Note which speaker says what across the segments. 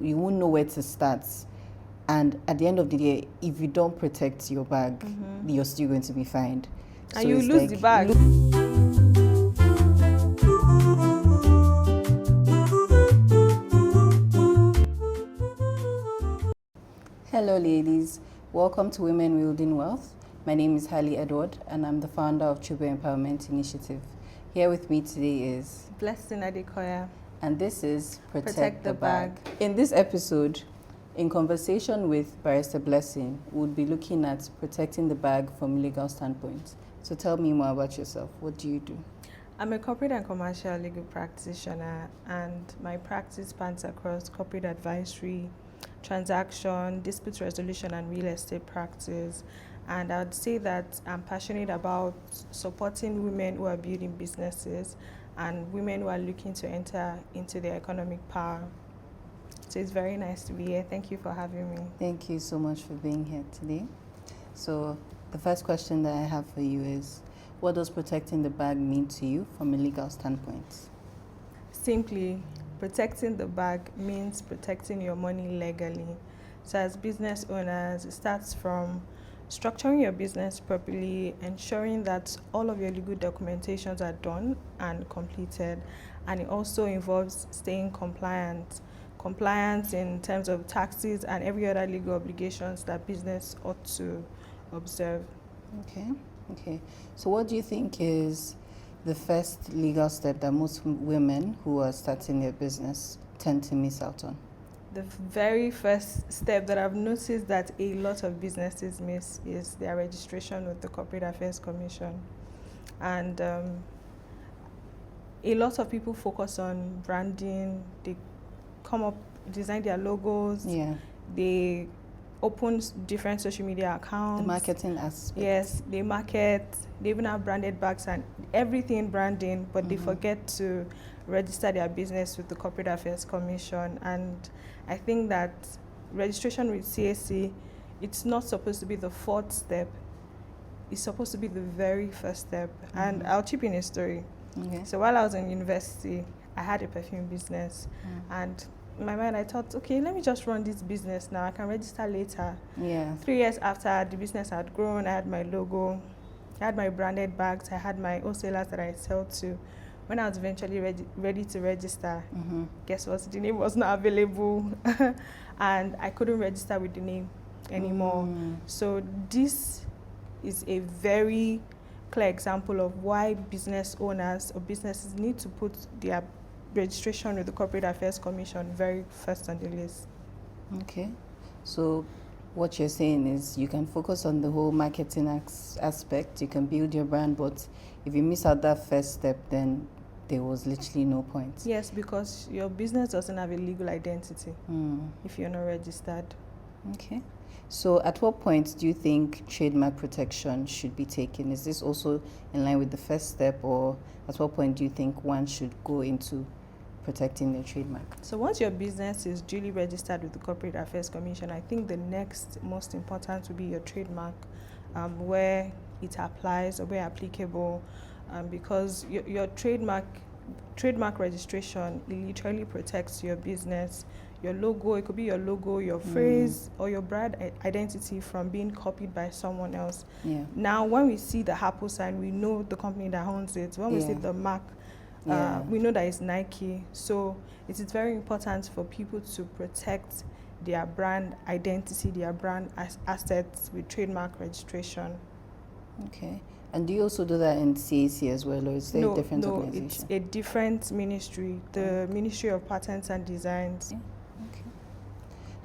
Speaker 1: You won't know where to start. And at the end of the day, if you don't protect your bag, you're still going to be fined.
Speaker 2: And
Speaker 1: So
Speaker 2: you
Speaker 1: it's
Speaker 2: lose
Speaker 1: like,
Speaker 2: the bag.
Speaker 1: Hello, ladies. Welcome to Women Wielding Wealth. My name is Hallie Edward, and I'm the founder of Children Empowerment Initiative. Here with me today is
Speaker 2: Blessing Adekoya.
Speaker 1: and this is
Speaker 2: Protect the Bag.
Speaker 1: In this episode, in conversation with Barrister Blessing, we'll be looking at protecting the bag from a legal standpoint. So tell me more about yourself. What do you do?
Speaker 2: I'm a corporate and commercial legal practitioner, and my practice spans across corporate advisory, transaction, dispute resolution, and real estate practice. And I would say that I'm passionate about supporting women who are building businesses and women who are looking to enter into their economic power. So it's very nice to be here. Thank you for having me.
Speaker 1: Thank you so much for being here today. So the first question that I have for you is, what does protecting the bag mean to you from a legal standpoint?
Speaker 2: Simply, protecting the bag means protecting your money legally. So as business owners, it starts from structuring your business properly, ensuring that all of your legal documentations are done and completed, and it also involves staying compliant in terms of taxes and every other legal obligations that business ought to observe.
Speaker 1: Okay. So what do you think is the first legal step that most women who are starting their business tend to miss out on?
Speaker 2: The very first step that I've noticed that a lot of businesses miss is their registration with the Corporate Affairs Commission. And a lot of people focus on branding. They design their logos.
Speaker 1: Yeah.
Speaker 2: They open different social media accounts.
Speaker 1: The marketing aspect.
Speaker 2: Yes, they market. They even have branded bags and everything branding, but they forget to register their business with the Corporate Affairs Commission. And I think that registration with CAC, it's not supposed to be the fourth step. It's supposed to be the very first step. And I'll chip in a story.
Speaker 1: Okay.
Speaker 2: So while I was in university, I had a perfume business. And in my mind, I thought, okay, let me just run this business now. I can register later.
Speaker 1: Yeah.
Speaker 2: 3 years after the business had grown, I had my logo, I had my branded bags, I had my wholesalers that I sell to. When I was eventually ready to register, guess what? The name was not available, and I couldn't register with the name anymore. So this is a very clear example of why business owners or businesses need to put their registration with the Corporate Affairs Commission very first on the list.
Speaker 1: Okay. So what you're saying is you can focus on the whole marketing aspect, you can build your brand, but if you miss out that first step, then there was literally no point.
Speaker 2: Yes, because your business doesn't have a legal identity if you're not registered.
Speaker 1: Okay. So at what point do you think trademark protection should be taken? Is this also in line with the first step, or at what point do you think one should go into protecting their trademark?
Speaker 2: So once your business is duly registered with the Corporate Affairs Commission, I think the next most important will be your trademark, where it applies or where applicable, because your trademark registration literally protects your business, your logo. It could be your logo, your phrase, or your brand identity from being copied by someone else.
Speaker 1: Yeah.
Speaker 2: Now, when we see the Apple sign, we know the company that owns it. When we see the mark, we know that it's Nike. So it is very important for people to protect their brand identity, their brand assets with trademark registration.
Speaker 1: Okay. And do you also do that in CAC as well, or is there a different organization?
Speaker 2: No, it's a different ministry, the Ministry of Patents and Designs.
Speaker 1: Okay.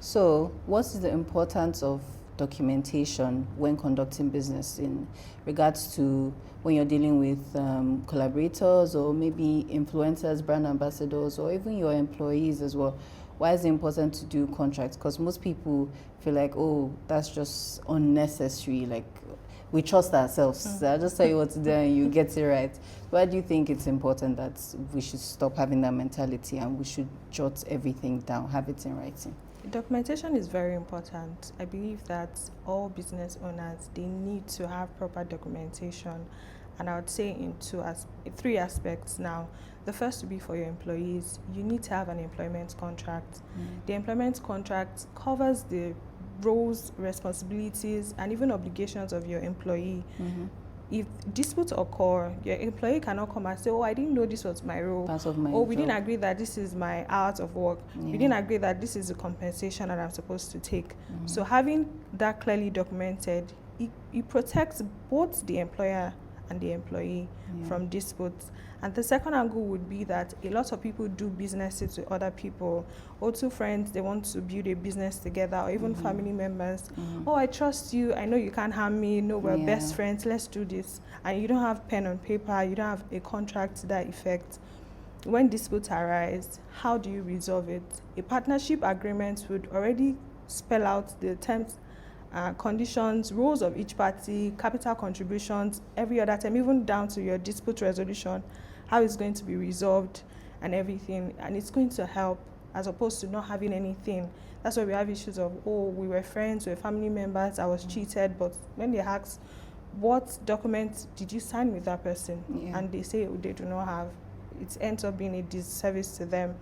Speaker 1: So what is the importance of documentation when conducting business in regards to when you're dealing with collaborators or maybe influencers, brand ambassadors, or even your employees as well? Why is it important to do contracts? Because most people feel like, oh, that's just unnecessary, like we trust ourselves. So I'll just tell you what to do and you get it right. Why do you think it's important that we should stop having that mentality and we should jot everything down, have it in writing?
Speaker 2: Documentation is very important. I believe that all business owners, they need to have proper documentation. And I would say in three aspects now. The first would be for your employees. You need to have an employment contract. The employment contract covers the roles, responsibilities, and even obligations of your employee. If disputes occur, your employee cannot come and say, oh, I didn't know this was my role.
Speaker 1: Part of my
Speaker 2: Oh, we
Speaker 1: job.
Speaker 2: didn't agree that this is my hours of work. We didn't agree that this is the compensation that I'm supposed to take. So having that clearly documented, it protects both the employer and the employee from disputes. And the second angle would be that a lot of people do businesses with other people, or two friends, they want to build a business together, or even family members. Oh, I trust you, I know you can't harm me, no, we're best friends, let's do this. And you don't have pen on paper, you don't have a contract to that effect. When disputes arise, how do you resolve it? A partnership agreement would already spell out the terms, conditions, roles of each party, capital contributions, every other term, even down to your dispute resolution, how it's going to be resolved and everything. And it's going to help as opposed to not having anything. That's why we have issues of, oh, we were friends, we were family members, I was cheated. But when they ask, what documents did you sign with that person? And they say they do not have, it ends up being a disservice to them.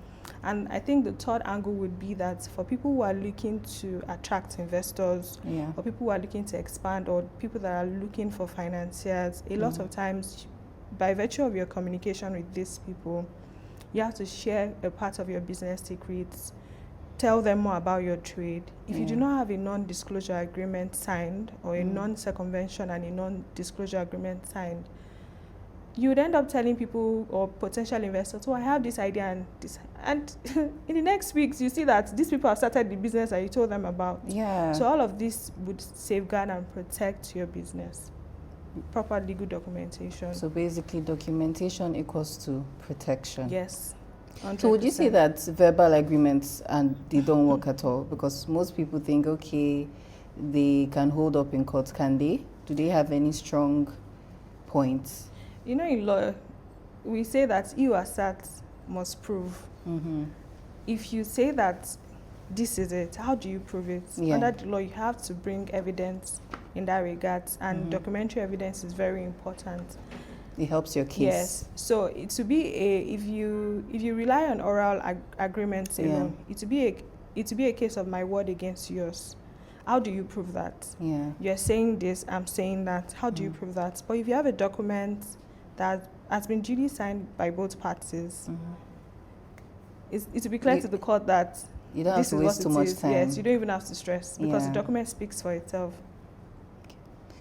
Speaker 2: And I think the third angle would be that for people who are looking to attract investors, or people who are looking to expand, or people that are looking for financiers, a lot of times, by virtue of your communication with these people, you have to share a part of your business secrets, tell them more about your trade. If you do not have a non-disclosure agreement signed, or a non-circumvention and a non-disclosure agreement signed, you would end up telling people or potential investors, oh, I have this idea and this. And in the next weeks, you see that these people have started the business that you told them about. So all of this would safeguard and protect your business. Proper legal documentation.
Speaker 1: So basically, documentation equals to protection.
Speaker 2: Yes. 100%.
Speaker 1: So would you say that verbal agreements and they don't work at all? Because most people think, okay, they can hold up in court. Can they? Do they have any strong points?
Speaker 2: You know, in law, we say that he who asserts must prove. If you say that this is it, how do you prove it? Under the law, you have to bring evidence in that regard, and documentary evidence is very important.
Speaker 1: It helps your case.
Speaker 2: Yes. So it to be if you rely on oral agreements alone, it to be a case of my word against yours. How do you prove that? You're saying this, I'm saying that. How do you prove that? But if you have a document that has been duly signed by both parties, it will be clear to the court that
Speaker 1: you don't have to waste too much time.
Speaker 2: Yes, you don't even have to stress because the document speaks for itself.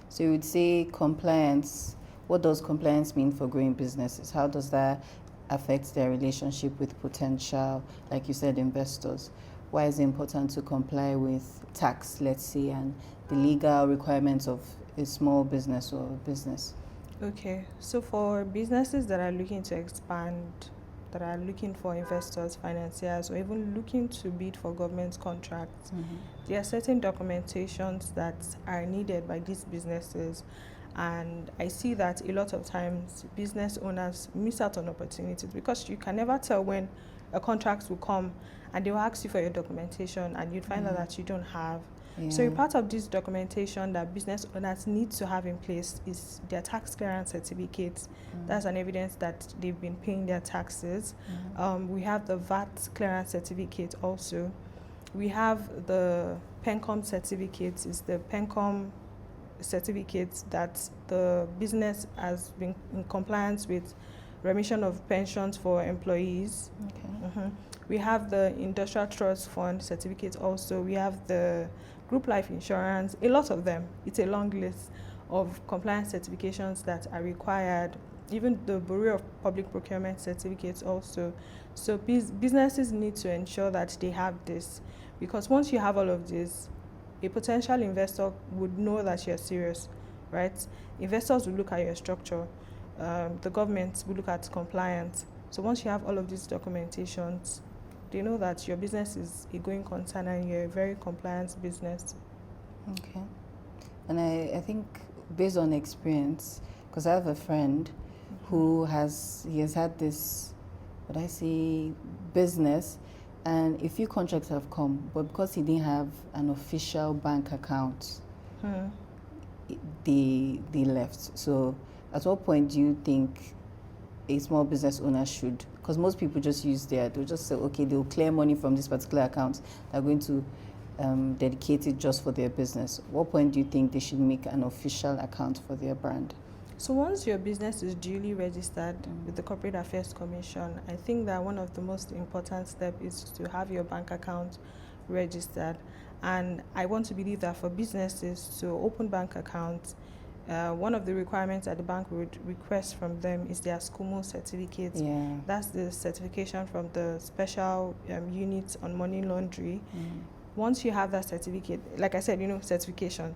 Speaker 1: So you would say compliance. What does compliance mean for growing businesses? How does that affect their relationship with potential, like you said, investors? Why is it important to comply with tax, let's say, and the legal requirements of a small business or a business? Okay, so for businesses that are looking to expand, that are looking for investors, financiers, or even looking to bid for government contracts, there are certain documentations that are needed by these businesses. And I see that a lot of times business owners miss out on opportunities because you can never tell when a contract will come and they will ask you for your documentation and you'd find out that you don't have. So a part of this documentation that business owners need to have in place is their tax clearance certificates. That's an evidence that they've been paying their taxes. We have the VAT clearance certificate also. We have the PENCOM certificate, is the PENCOM certificate that the business has been in compliance with remission of pensions for employees. We have the Industrial Trust Fund certificate also. We have the Group Life Insurance, a lot of them. It's a long list of compliance certifications that are required. Even the Bureau of Public Procurement certificates also. So businesses need to ensure that they have this, because once you have all of this, a potential investor would know that you're serious, right? Investors will look at your structure. The government will look at compliance. So once you have all of these documentations, they know that your business is a going concern and you're a very compliant business. Okay. And I think based on experience, because I have a friend who has had this, business, and a few contracts have come, but because he didn't have an official bank account, they left. So at what point do you think a small business owner should, because most people just they'll just say, okay, they'll clear money from this particular account, they're going to dedicate it just for their business. What point do you think they should make an official account for their brand?
Speaker 2: So once your business is duly registered with the Corporate Affairs Commission, I think that one of the most important steps is to have your bank account registered. And I want to believe that for businesses to open bank accounts, one of the requirements that the bank would request from them is their SCUMO certificate.
Speaker 1: Yeah.
Speaker 2: That's the certification from the special unit on money laundering. Once you have that certificate, like I said, certification.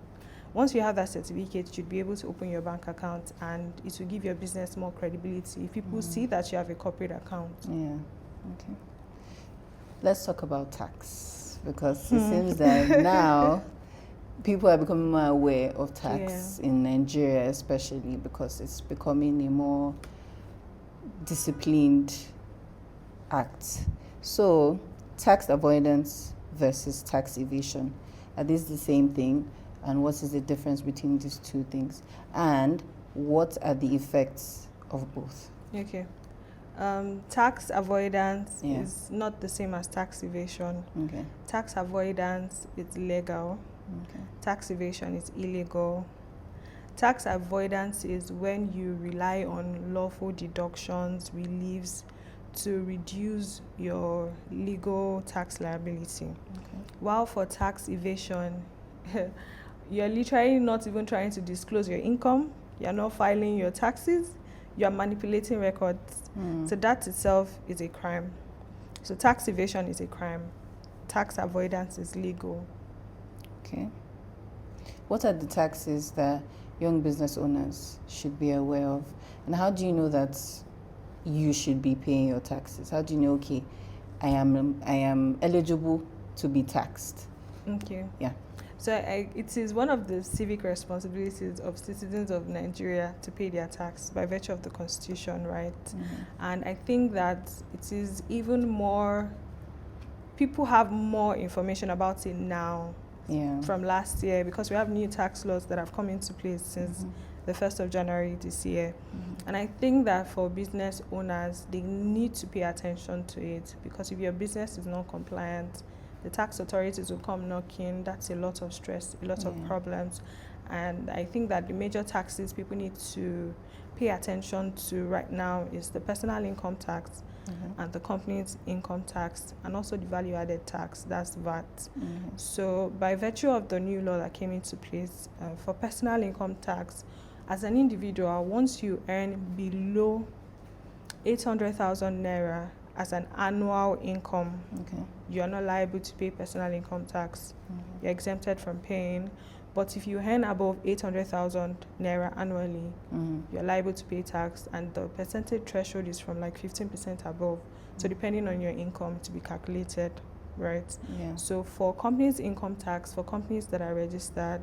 Speaker 2: Once you have that certificate, you'd be able to open your bank account, and it will give your business more credibility if people see that you have a corporate account.
Speaker 1: Yeah. Okay. Let's talk about tax, because it seems that now people are becoming more aware of tax in Nigeria, especially because it's becoming a more disciplined act. So, tax avoidance versus tax evasion, are these the same thing? And what is the difference between these two things? And what are the effects of both?
Speaker 2: Okay. Tax avoidance is not the same as tax evasion.
Speaker 1: Okay.
Speaker 2: Tax avoidance is legal.
Speaker 1: Okay.
Speaker 2: Tax evasion is illegal. Tax avoidance is when you rely on lawful deductions, reliefs to reduce your legal tax liability.
Speaker 1: Okay.
Speaker 2: While for tax evasion, you're literally not even trying to disclose your income, you're not filing your taxes, you're manipulating records. So that itself is a crime. So tax evasion is a crime. Tax avoidance is legal.
Speaker 1: Okay. What are the taxes that young business owners should be aware of? And how do you know that you should be paying your taxes? How do you know, okay, I am eligible to be taxed?
Speaker 2: Okay.
Speaker 1: Yeah.
Speaker 2: So it is one of the civic responsibilities of citizens of Nigeria to pay their tax by virtue of the Constitution, right? And I think that it is even more, people have more information about it now from last year, because we have new tax laws that have come into place since the 1st of January this year. And I think that for business owners, they need to pay attention to it, because if your business is not compliant, the tax authorities will come knocking. That's a lot of stress, a lot of problems. And I think that the major taxes people need to pay attention to right now is the personal income tax and the company's income tax, and also the value-added tax, that's VAT. So by virtue of the new law that came into place, for personal income tax, as an individual, once you earn below 800,000 naira as an annual income, you are not liable to pay personal income tax. You're exempted from paying. But if you earn above 800,000 naira annually, you're liable to pay tax, and the percentage threshold is from like 15% above. So depending on your income to be calculated, right? So for companies' income tax, for companies that are registered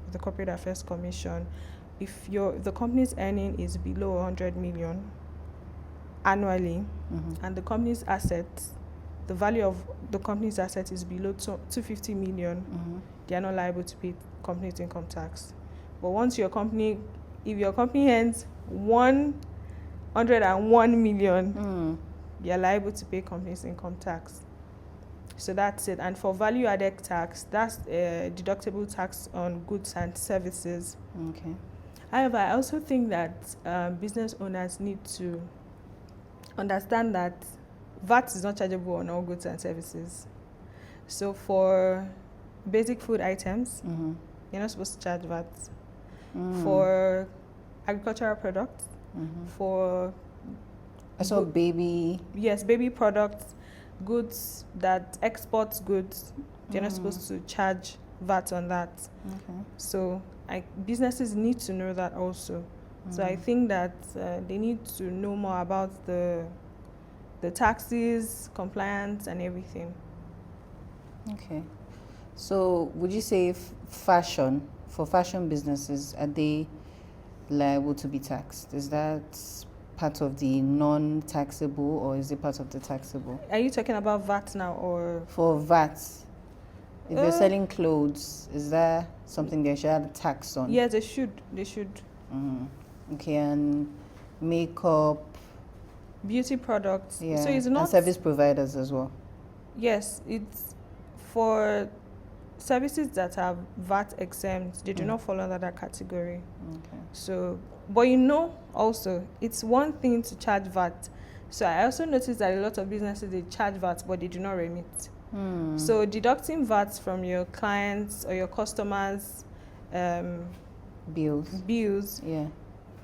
Speaker 2: with the Corporate Affairs Commission, if the company's earning is below 100 million annually, and the company's assets, the value of the company's assets is below 250 million, they are not liable to pay company's income tax. But once if your company earns 101 million, you're liable to pay company's income tax. So that's it. And for value-added tax, that's a deductible tax on goods and services.
Speaker 1: Okay.
Speaker 2: However, I also think that business owners need to understand that VAT is not chargeable on all goods and services. So for basic food items, you're not supposed to charge VAT. For agricultural products, for
Speaker 1: baby
Speaker 2: products, goods that exports goods, you're not supposed to charge VAT on that. So businesses need to know that also. So I think that they need to know more about the taxes, compliance, and everything.
Speaker 1: Okay. So would you say for fashion businesses, are they liable to be taxed? Is that part of the non-taxable, or is it part of the taxable?
Speaker 2: Are you talking about VAT now, or?
Speaker 1: For VAT, if you're selling clothes, is there something they should add a tax on?
Speaker 2: Yes, they should.
Speaker 1: Okay, and makeup.
Speaker 2: Beauty products.
Speaker 1: Yeah,
Speaker 2: So it's
Speaker 1: and
Speaker 2: not
Speaker 1: service providers as well.
Speaker 2: Yes, it's for services that are VAT exempt. They do not fall under that category.
Speaker 1: Okay.
Speaker 2: So, but also, it's one thing to charge VAT. So I also noticed that a lot of businesses, they charge VAT, but they do not remit. So deducting VAT from your clients or your customers' bills,
Speaker 1: Yeah.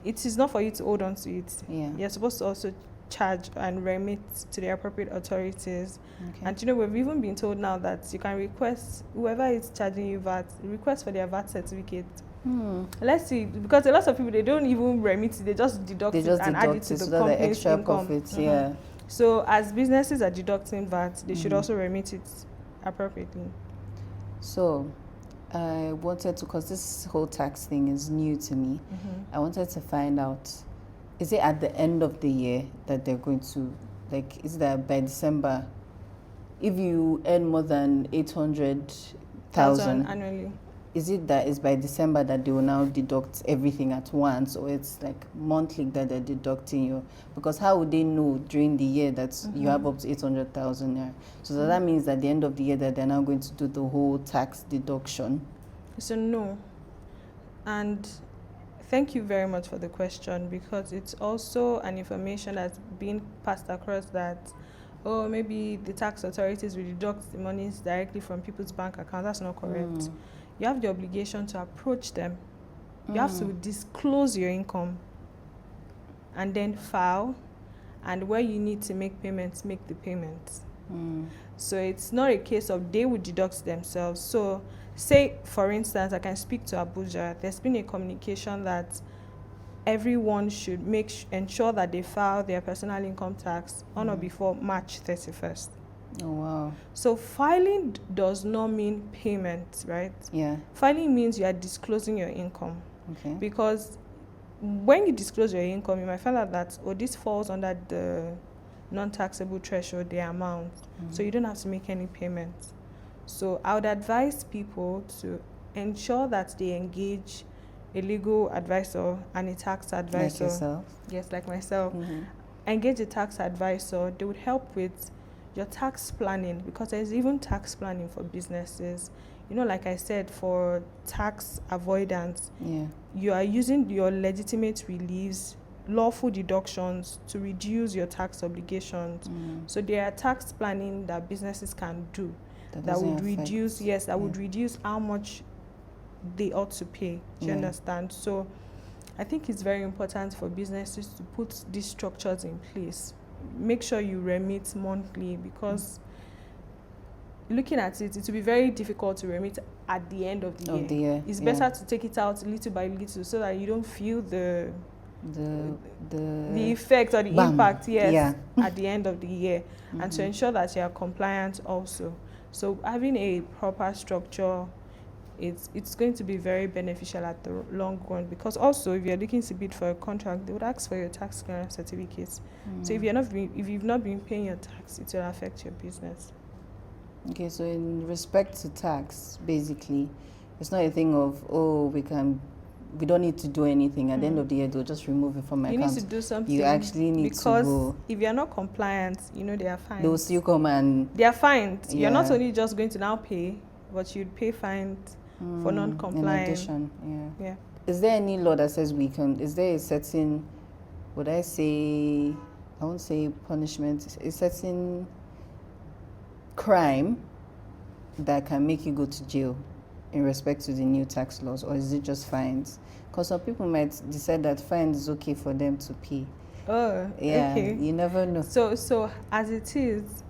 Speaker 2: it is not for you to hold on to it.
Speaker 1: Yeah.
Speaker 2: You're supposed to also charge and remit to the appropriate authorities.
Speaker 1: Okay.
Speaker 2: And we've even been told now that you can request, whoever is charging you VAT, request for their VAT certificate. Let's see, because a lot of people, they don't even remit it, they just deduct it and add it to the company's
Speaker 1: extra
Speaker 2: income.
Speaker 1: profits. Yeah.
Speaker 2: So as businesses are deducting VAT, they should also remit it appropriately.
Speaker 1: So I wanted to, because this whole tax thing is new to me, I wanted to find out, is it at the end of the year that they're going to, like, is that by December, if you earn more than 800,000
Speaker 2: annually,
Speaker 1: is it that it's by December that they will now deduct everything at once, or it's like monthly that they're deducting you? Because how would they know during the year that you have up to 800,000 there? So that means at the end of the year that they're now going to do the whole tax deduction?
Speaker 2: So no. And thank you very much for the question, because it's also an information that's being passed across that, oh, maybe the tax authorities will deduct the monies directly from people's bank accounts. That's not correct. You have the obligation to approach them. You have to disclose your income and then file, and where you need to make payments, make the payments. So it's not a case of they would deduct themselves. So say, for instance, I can speak to Abuja. There's been a communication that everyone should ensure that they file their personal income tax on or before March 31st.
Speaker 1: Oh, wow.
Speaker 2: So filing does not mean payment, right?
Speaker 1: Yeah.
Speaker 2: Filing means you are disclosing your income.
Speaker 1: Okay.
Speaker 2: Because when you disclose your income, you might find out that, oh, this falls under the non-taxable threshold, the amount. So you don't have to make any payments. So I would advise people to ensure that they engage a legal advisor and a tax advisor.
Speaker 1: Like yourself?
Speaker 2: Yes, like myself. Engage a tax advisor. They would help with your tax planning, because there's even tax planning for businesses. Like I said, for tax avoidance, you are using your legitimate reliefs, lawful deductions to reduce your tax obligations. So there are tax planning that businesses can do that would reduce, would reduce how much they ought to pay. Do you understand? So I think it's very important for businesses to put these structures in place. Make sure you remit monthly, because looking at it, it will be very difficult to remit at the end of the year. It's better to take it out little by little, so that you don't feel the effect or the impact at the end of the year, and to ensure that you are compliant also. So having a proper structure, it's going to be very beneficial at the long run, because also if you're looking to bid for a contract, they would ask for your tax clearance certificates. So if you've not been paying your tax, it will affect your business.
Speaker 1: Okay, so in respect to tax, basically, it's not a thing of, oh, we don't need to do anything. At the end of the year, they'll just remove it from my account.
Speaker 2: You need to do something.
Speaker 1: You actually need to go.
Speaker 2: Because if you're not compliant, they are fined.
Speaker 1: They'll still come and...
Speaker 2: They are fined. Yeah. You're not only just going to now pay, but you'd pay fines for non-compliance.
Speaker 1: In addition, yeah. Is there any law that says is there a certain, I won't say punishment, a certain crime that can make you go to jail in respect to the new tax laws, or is it just fines? Because some people might decide that fines is okay for them to pay.
Speaker 2: Oh,
Speaker 1: yeah,
Speaker 2: okay.
Speaker 1: You never know.
Speaker 2: So as it is,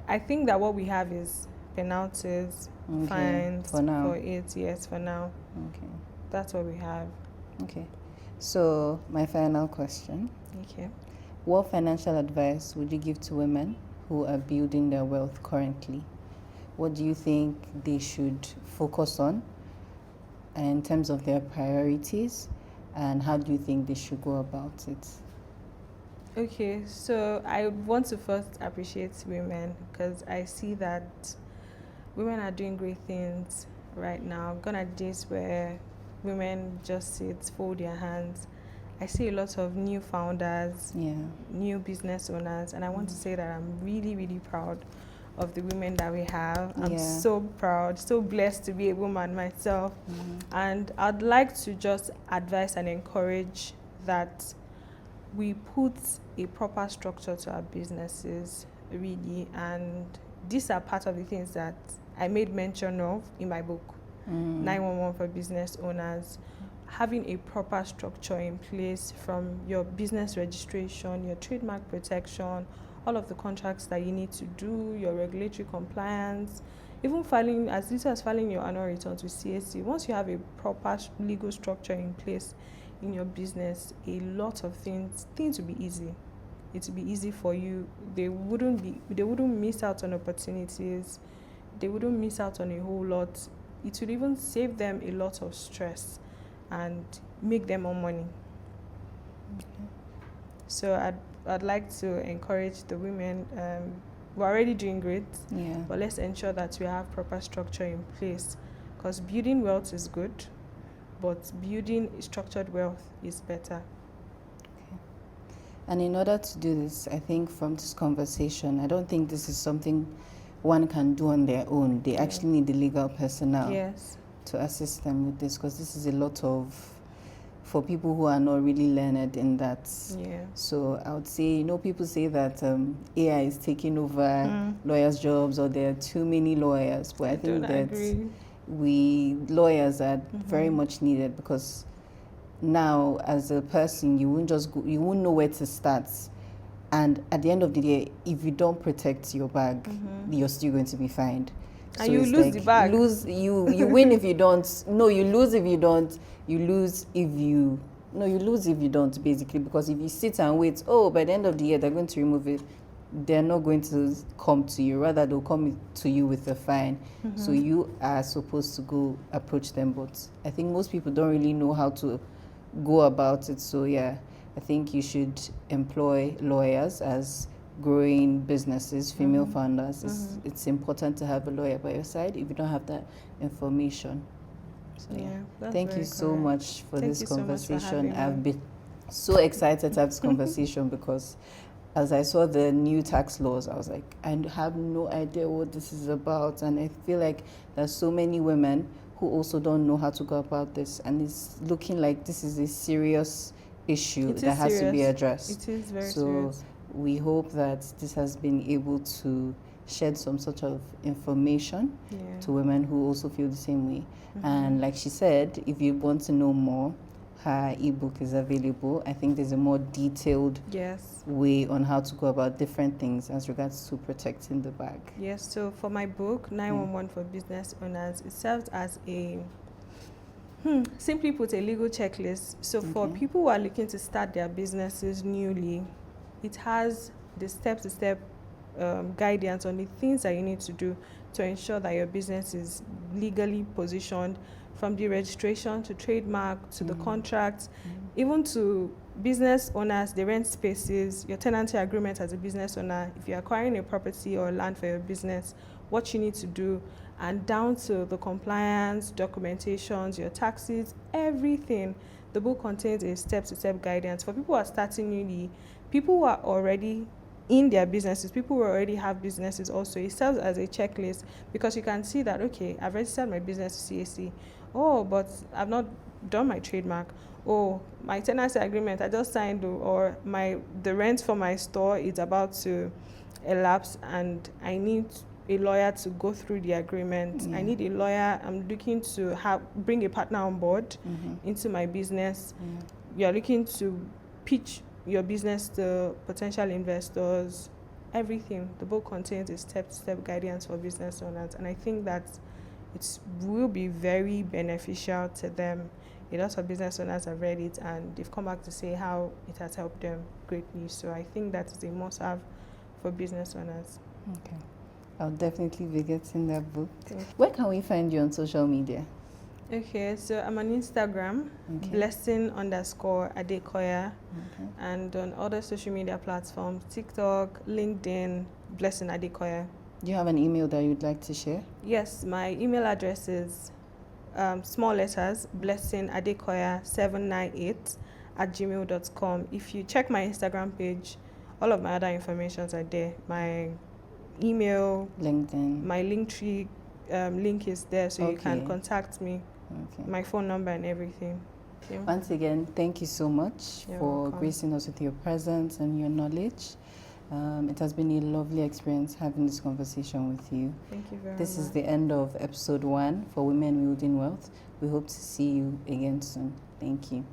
Speaker 2: I think that what we have is penalties, fines for now. For 8 years for now.
Speaker 1: Okay.
Speaker 2: That's what we have.
Speaker 1: Okay. So my final question.
Speaker 2: Okay.
Speaker 1: What financial advice would you give to women who are building their wealth currently? What do you think they should focus on in terms of their priorities, and how do you think they should go about it?
Speaker 2: Okay, so I want to first appreciate women, because I see that women are doing great things right now. Gone are days where women just sit, fold their hands, I see a lot of new founders,
Speaker 1: Yeah.
Speaker 2: new business owners, and I want to say that I'm really, really proud of the women that we have. I'm
Speaker 1: Yeah.
Speaker 2: so proud, so blessed to be a woman myself.
Speaker 1: Mm-hmm.
Speaker 2: And I'd like to just advise and encourage that we put a proper structure to our businesses, really. And these are part of the things that I made mention of in my book, 911 for Business Owners. Having a proper structure in place, from your business registration, your trademark protection, all of the contracts that you need to do, your regulatory compliance, even filing, as little as filing your annual returns with CAC. Once you have a proper legal structure in place in your business, a lot of things will be easy. It will be easy for you. They wouldn't miss out on opportunities. They wouldn't miss out on a whole lot. It would even save them a lot of stress and make them more money.
Speaker 1: Okay.
Speaker 2: So I'd like to encourage the women. We're already doing great,
Speaker 1: Yeah.
Speaker 2: but let's ensure that we have proper structure in place, because building wealth is good, but building structured wealth is better.
Speaker 1: Okay. And in order to do this, I think from this conversation, I don't think this is something one can do on their own. They actually need the legal personnel.
Speaker 2: Yes.
Speaker 1: To assist them with this, because this is a lot for people who are not really learned in that.
Speaker 2: Yeah.
Speaker 1: So I would say, people say that AI is taking over lawyers' jobs, or there are too many lawyers, but I think that lawyers are very much needed, because now as a person you won't know where to start, and at the end of the day, if you don't protect your bag, you're still going to be fined.
Speaker 2: And so you lose the bag.
Speaker 1: You win if you don't. No, you lose if you don't. You lose if you don't, basically, because if you sit and wait, by the end of the year they're going to remove it, they're not going to come to you. Rather, they'll come to you with a fine. So you are supposed to go approach them. But I think most people don't really know how to go about it. So yeah, I think you should employ lawyers as growing businesses, female founders. It's important to have a lawyer by your side if you don't have that information. So yeah, thank you so much for this conversation. I've been so excited to have this conversation because as I saw the new tax laws, I was like, I have no idea what this is about, and I feel like there's so many women who also don't know how to go about this, and it's looking like this is a serious issue that has to be addressed.
Speaker 2: It is very serious.
Speaker 1: We hope that this has been able to shed some sort of information to women who also feel the same way. And like she said, if you want to know more, her ebook is available. I think there's a more detailed way on how to go about different things as regards to protecting the bag.
Speaker 2: Yes, so for my book, 911 for Business Owners, it serves as a simply put, a legal checklist. So for people who are looking to start their businesses newly, it has the step-to-step guidance on the things that you need to do to ensure that your business is legally positioned, from the registration to trademark to the contracts, even to business owners, the rent spaces, your tenancy agreement as a business owner, if you're acquiring a property or land for your business, what you need to do, and down to the compliance, documentations, your taxes, everything. The book contains a step-to-step guidance for people who are starting newly, people who are already in their businesses, people who already have businesses also. It serves as a checklist because you can see that, okay, I've registered my business to CAC. Oh, but I've not done my trademark. Oh, my tenancy agreement I just signed, or the rent for my store is about to elapse and I need a lawyer to go through the agreement. I need a lawyer. I'm looking to bring a partner on board into my business. You're looking to pitch your business to potential investors, everything. The book contains a step-to-step guidance for business owners, and I think that it will be very beneficial to them. A lot of business owners have read it and they've come back to say how it has helped them greatly. So I think that is a must-have for business owners.
Speaker 1: Okay, I'll definitely be getting that book. Where can we find you on social media?
Speaker 2: Okay, so I'm on Instagram, blessing_Adekoya, and on other social media platforms, TikTok, LinkedIn, Blessing Adekoya.
Speaker 1: Do you have an email that you'd like to share?
Speaker 2: Yes, my email address is small letters, blessingadekoya798 wielding@gmail.com. If you check my Instagram page, all of my other informations are there. My email,
Speaker 1: LinkedIn.
Speaker 2: my Linktree link is there, so you can contact me.
Speaker 1: Okay.
Speaker 2: My phone number and everything. Yeah.
Speaker 1: Once again, thank you so much
Speaker 2: You're
Speaker 1: for
Speaker 2: welcome.
Speaker 1: gracing us with your presence and your knowledge. It has been a lovely experience having this conversation with you.
Speaker 2: Thank you very much.
Speaker 1: This is the end of episode 1 for Women Wielding Wealth. We hope to see you again soon. Thank you.